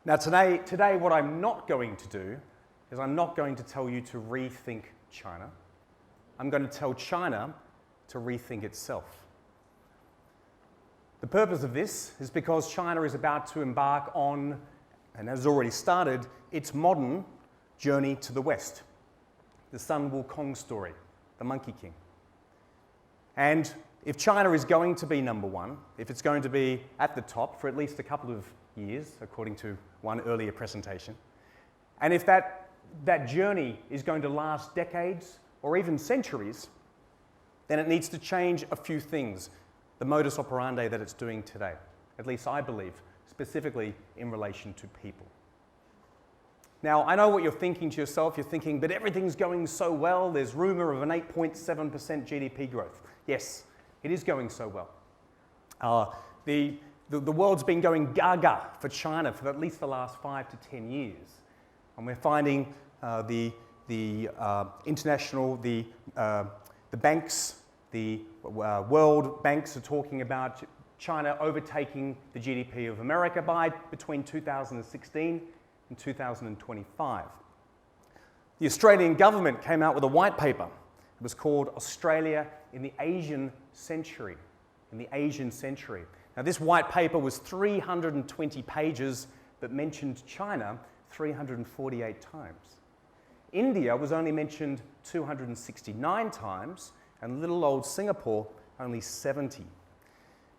Now today what I'm not going to do is I'm not going to tell you to rethink China. I'm going to tell China to rethink itself. The purpose of this is because China is about to embark on, and has already started, its modern journey to the West. The Sun Wukong story, the Monkey King. And if China is going to be number one, if it's going to be at the top for at least a couple of years, according to one earlier presentation, and if that journey is going to last decades or even centuries, then it needs to change a few things, the modus operandi that it's doing today, at least I believe, specifically in relation to people. Now, I know what you're thinking to yourself. You're thinking, but everything's going so well. There's rumor of an 8.7% GDP growth. Yes, it is going so well. The world's been going gaga for China for at least the last 5 to 10 years. And we're finding the banks, the world banks are talking about China overtaking the GDP of America by between 2016 and 2025. The Australian government came out with a white paper. It was called Australia in the Asian Century. Now this white paper was 320 pages but mentioned China 348 times. India was only mentioned 269 times and little old Singapore only 70.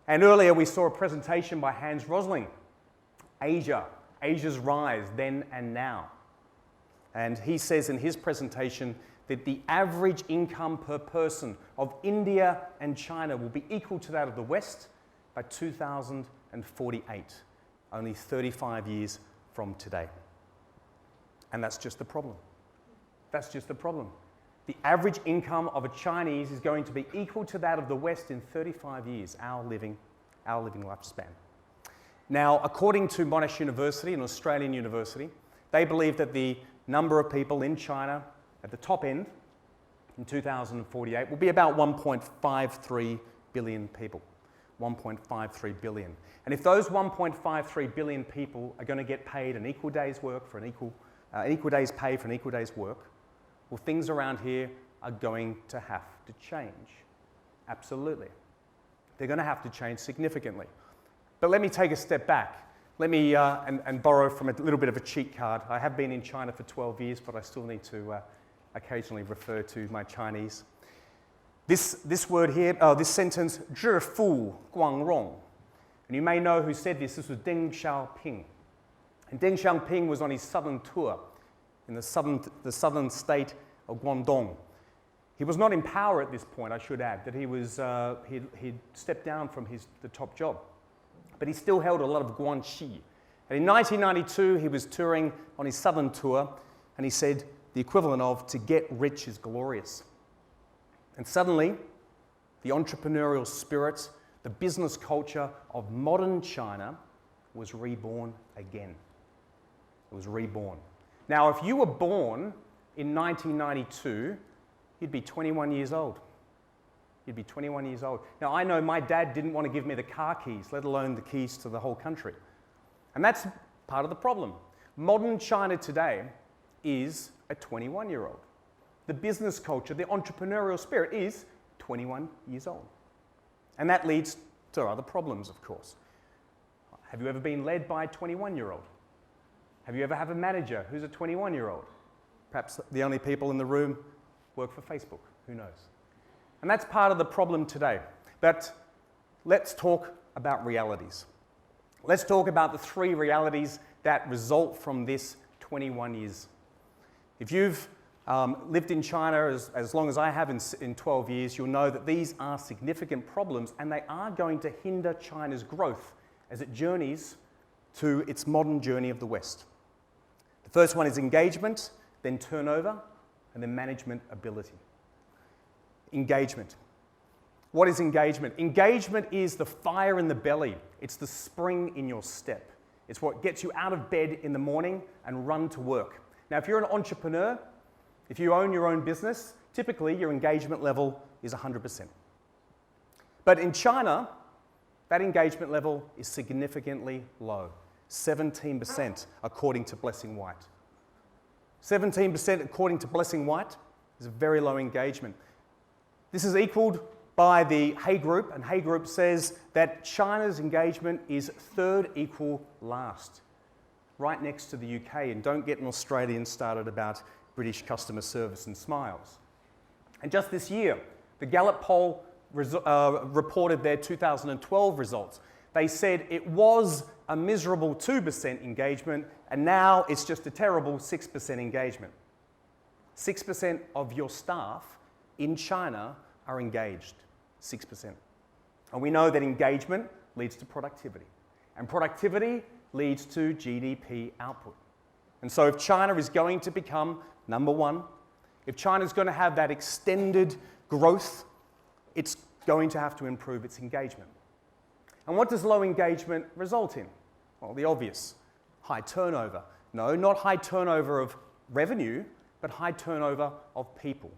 And earlier we saw a presentation by Hans Rosling, Asia's rise then and now. And he says in his presentation that the average income per person of India and China will be equal to that of the West by 2048, only 35 years from today. And that's just the problem. That's just the problem. The average income of a Chinese is going to be equal to that of the West in 35 years, our living lifespan. Now, according to Monash University, an Australian university, they believe that the number of people in China at the top end in 2048 will be about 1.53 billion people. 1.53 billion. And if those 1.53 billion people are going to get paid an equal day's work for an equal day's pay for an equal day's work, well, things around here are going to have to change. Absolutely. They're going to have to change significantly. But let me take a step back. Let me and borrow from a little bit of a cheat card. I have been in China for 12 years, but I still need to occasionally refer to my Chinese. This word here, this sentence, 致富光荣. And you may know who said this. This was Deng Xiaoping. And Deng Xiaoping was on his southern tour in the southern state of Guangdong. He was not in power at this point, I should add, that he'd stepped down from the top job. But he still held a lot of guanxi. And in 1992, he was touring on his southern tour, and he said the equivalent of, to get rich is glorious. And suddenly, the entrepreneurial spirit, the business culture of modern China was reborn again. It was reborn. Now, if you were born in 1992, you'd be 21 years old. You'd be 21 years old. Now, I know my dad didn't want to give me the car keys, let alone the keys to the whole country. And that's part of the problem. Modern China today is a 21-year-old. The business culture, the entrepreneurial spirit is 21 years old. And that leads to other problems, of course. Have you ever been led by a 21-year-old? Have you ever had a manager who's a 21-year-old? Perhaps the only people in the room work for Facebook. Who knows? And that's part of the problem today. But let's talk about realities. Let's talk about the 3 realities that result from this 21 years. If you've lived in China as long as I have in 12 years, you'll know that these are significant problems and they are going to hinder China's growth as it journeys to its modern journey of the West. The first one is engagement, then turnover, and then management ability. Engagement. What is engagement? Engagement is the fire in the belly. It's the spring in your step. It's what gets you out of bed in the morning and run to work. Now, if you're an entrepreneur, if you own your own business, typically your engagement level is 100%. But in China, that engagement level is significantly low. 17% according to Blessing White. 17% according to Blessing White is a very low engagement. This is equaled by the Hay Group, and Hay Group says that China's engagement is third equal last, right next to the UK, and don't get an Australian started about British customer service and smiles. And just this year, the Gallup poll reported their 2012 results. They said it was a miserable 2% engagement, and now it's just a terrible 6% engagement. 6% of your staff in China are engaged. 6%. And we know that engagement leads to productivity, and productivity leads to GDP output. And so if China is going to become number one, if China is going to have that extended growth, it's going to have to improve its engagement. And what does low engagement result in? Well, the obvious, high turnover. No, not high turnover of revenue, but high turnover of people.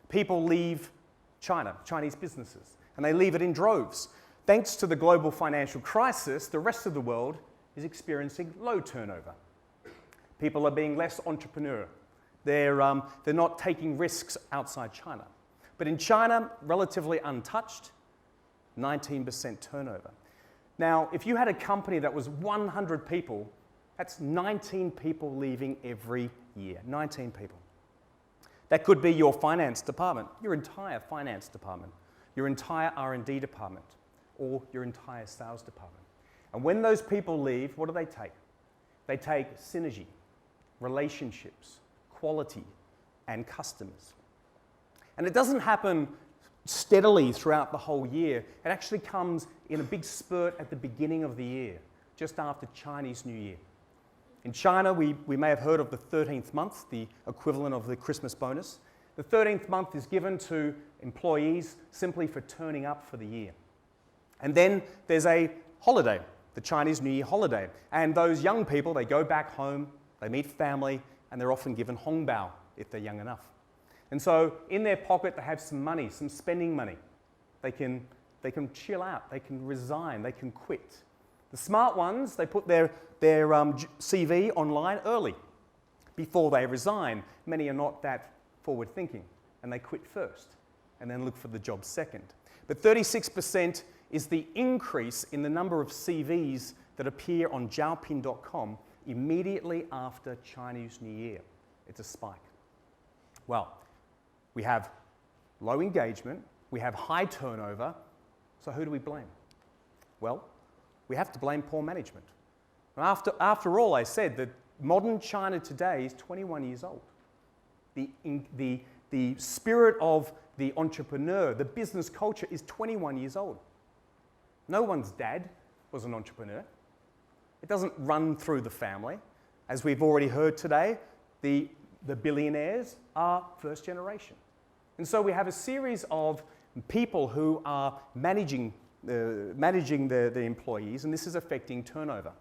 People leave China, Chinese businesses, and they leave it in droves. Thanks to the global financial crisis, the rest of the world is experiencing low turnover. People are being less entrepreneurial. They're not taking risks outside China. But in China, relatively untouched, 19% turnover. Now, if you had a company that was 100 people, that's 19 people leaving every year. 19 people. That could be your finance department, your entire finance department, your entire R&D department, or your entire sales department. And when those people leave, what do they take? They take synergy, relationships, quality, and customers. And it doesn't happen steadily throughout the whole year. It actually comes in a big spurt at the beginning of the year, just after Chinese New Year. In China, we may have heard of the 13th month, the equivalent of the Christmas bonus. The 13th month is given to employees simply for turning up for the year. And then there's a holiday, the Chinese New Year holiday. And those young people, they go back home, they meet family, and they're often given hongbao if they're young enough. And so in their pocket, they have some money, some spending money. They can chill out, they can resign, they can quit. The smart ones, they put their CV online early, before they resign. Many are not that forward-thinking, and they quit first, and then look for the job second. But 36% is the increase in the number of CVs that appear on Zhaopin.com immediately after Chinese New Year. It's a spike. Well, we have low engagement, we have high turnover, so who do we blame? Well, we have to blame poor management. And after all, I said that modern China today is 21 years old. The spirit of the entrepreneur, the business culture is 21 years old. No one's dad was an entrepreneur. It doesn't run through the family. As we've already heard today, the billionaires are first generation. And so we have a series of people who are managing the employees, and this is affecting turnover.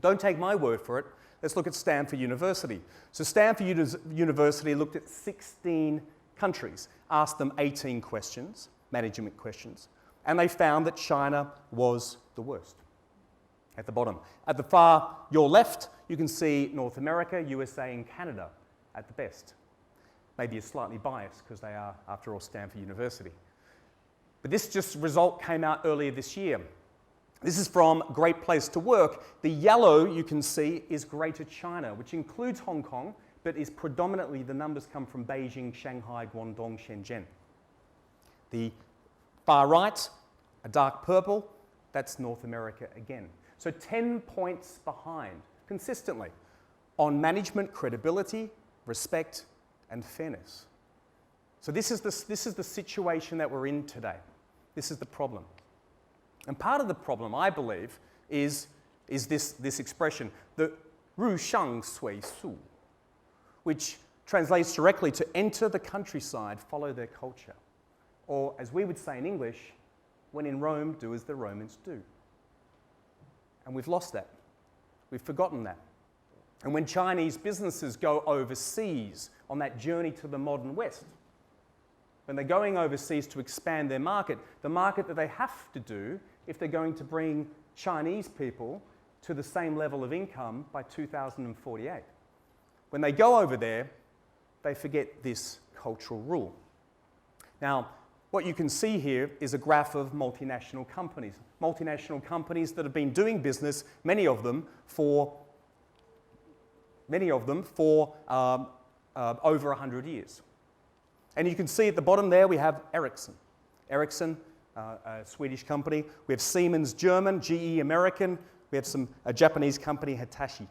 Don't take my word for it. Let's look at Stanford University. So Stanford University looked at 16 countries, asked them 18 questions, management questions, and they found that China was the worst. At the bottom. At the far your left, you can see North America, USA, and Canada at the best. Maybe a slightly biased because they are, after all, Stanford University. But this result came out earlier this year. This is from Great Place to Work. The yellow you can see is Greater China, which includes Hong Kong, but is predominantly, the numbers come from Beijing, Shanghai, Guangdong, Shenzhen. The far right, a dark purple, that's North America again. So 10 points behind, consistently, on management credibility, respect, and fairness. So this is the situation that we're in today. This is the problem. And part of the problem, I believe, is this expression, the 入乡随俗, which translates directly to enter the countryside, follow their culture. Or, as we would say in English, when in Rome, do as the Romans do. And we've lost that. We've forgotten that. And when Chinese businesses go overseas on that journey to the modern West, when they're going overseas to expand their market, the market that they have to do if they're going to bring Chinese people to the same level of income by 2048. When they go over there, they forget this cultural rule. Now, what you can see here is a graph of multinational companies. Multinational companies that have been doing business, many of them for over 100 years. And you can see at the bottom there we have Ericsson. Ericsson, a Swedish company. We have Siemens, German, GE, American. We have a Japanese company, Hitachi.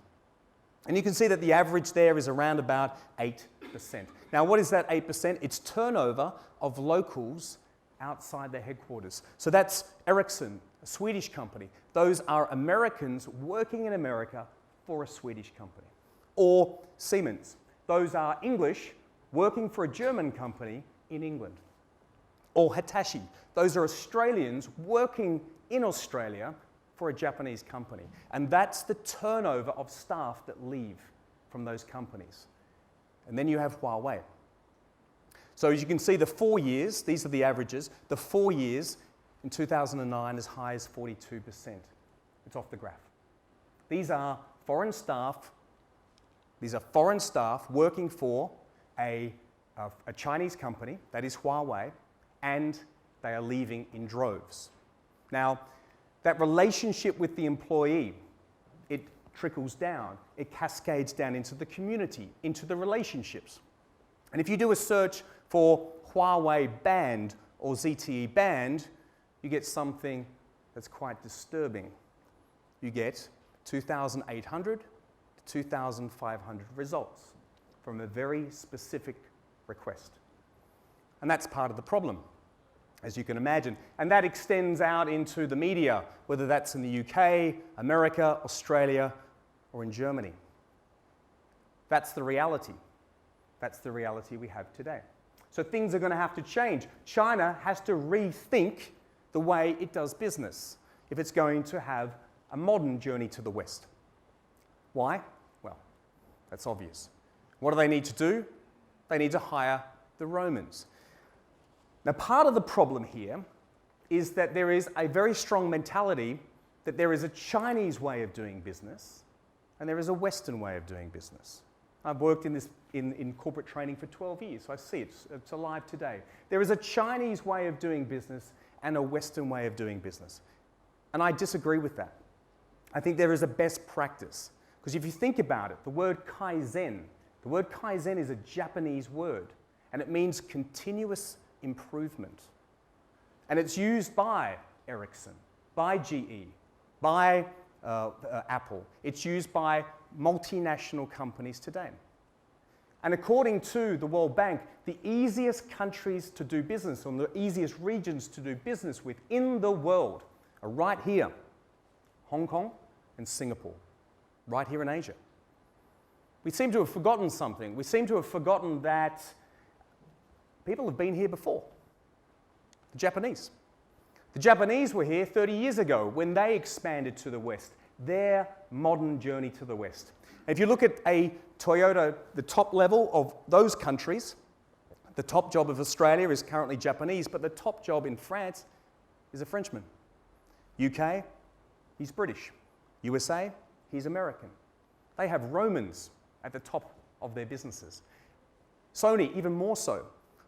And you can see that the average there is around about 8%. Now, what is that 8%? It's turnover of locals outside their headquarters. So that's Ericsson, a Swedish company. Those are Americans working in America for a Swedish company. Or Siemens. Those are English working for a German company in England. Or Hitachi. Those are Australians working in Australia for a Japanese company. And that's the turnover of staff that leave from those companies. And then you have Huawei. So as you can see, the 4 years, these are the averages, the 4 years in 2009 as high as 42%. It's off the graph. These are foreign staff. These are foreign staff working for a Chinese company, that is Huawei, and they are leaving in droves. Now, that relationship with the employee, it trickles down, it cascades down into the community, into the relationships. And if you do a search for Huawei banned or ZTE banned, you get something that's quite disturbing. You get 2,800 to 2,500 results from a very specific request. And that's part of the problem, as you can imagine. And that extends out into the media, whether that's in the UK, America, Australia, or in Germany. That's the reality. That's the reality we have today. So things are going to have to change. China has to rethink the way it does business if it's going to have a modern journey to the West. Why? Well, that's obvious. What do they need to do? They need to hire the Romans. Now, part of the problem here is that there is a very strong mentality that there is a Chinese way of doing business and there is a Western way of doing business. I've worked in corporate training for 12 years, so I see it's alive today. There is a Chinese way of doing business and a Western way of doing business. And I disagree with that. I think there is a best practice. Because if you think about it, the word Kaizen is a Japanese word, and it means continuous improvement. And it's used by Ericsson, by GE, by Apple. It's used by multinational companies today. And according to the World Bank, the easiest countries to do business, or the easiest regions to do business with in the world are right here, Hong Kong and Singapore, right here in Asia. We seem to have forgotten something. We seem to have forgotten that people have been here before. The Japanese. The Japanese were here 30 years ago when they expanded to the West, their modern journey to the West. If you look at a Toyota, the top level of those countries, the top job of Australia is currently Japanese, but the top job in France is a Frenchman. UK, he's British. USA, he's American. They have Romans at the top of their businesses. Sony, even more so.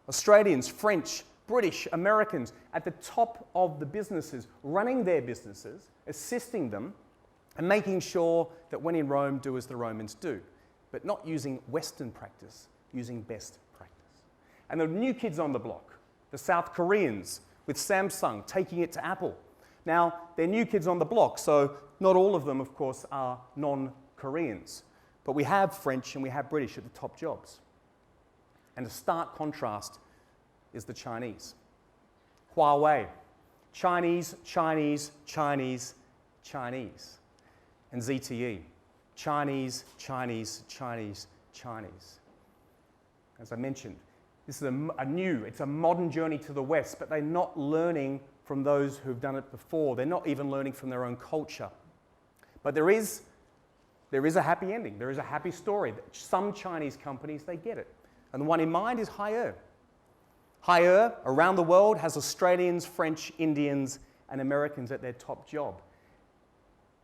Australians, French, British, Americans at the top of the businesses, running their businesses, assisting them, and making sure that when in Rome, do as the Romans do, but not using Western practice, using best practice. And the new kids on the block, the South Koreans with Samsung taking it to Apple. Now, they're new kids on the block, so not all of them, of course, are non-Koreans. But we have French and we have British at the top jobs. And a stark contrast is the Chinese. Huawei, Chinese, Chinese, Chinese, Chinese. And ZTE, Chinese, Chinese, Chinese, Chinese. As I mentioned, this is it's a modern journey to the West, but they're not learning from those who've done it before. They're not even learning from their own culture. But there is a happy ending. There is a happy story. Some Chinese companies, they get it. And the one in mind is Haier. Haier, around the world, has Australians, French, Indians, and Americans at their top job.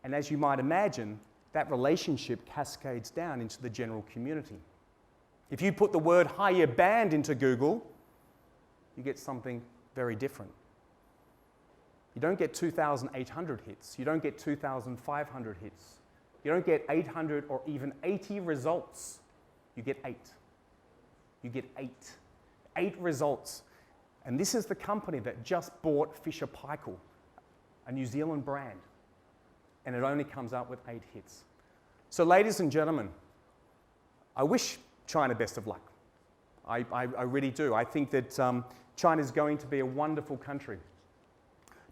And as you might imagine, that relationship cascades down into the general community. If you put the word higher band into Google, you get something very different. You don't get 2,800 hits. You don't get 2,500 hits. You don't get 800 or even 80 results. You get 8. You get 8. 8 results. And this is the company that just bought Fisher Paykel, a New Zealand brand. And it only comes up with 8 hits. So ladies and gentlemen, I wish China best of luck. I really do. I think that China is going to be a wonderful country.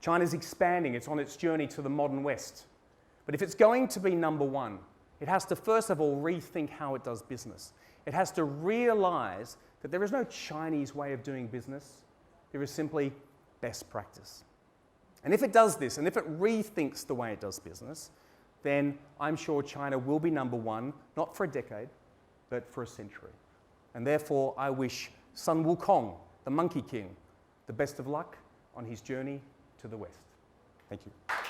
China's expanding. It's on its journey to the modern West. But if it's going to be number one, it has to first of all rethink how it does business. It has to realize that there is no Chinese way of doing business. There is simply best practice. And if it does this, and if it rethinks the way it does business, then I'm sure China will be number one, not for a decade, but for a century. And therefore, I wish Sun Wukong, the Monkey King, the best of luck on his journey to the West. Thank you.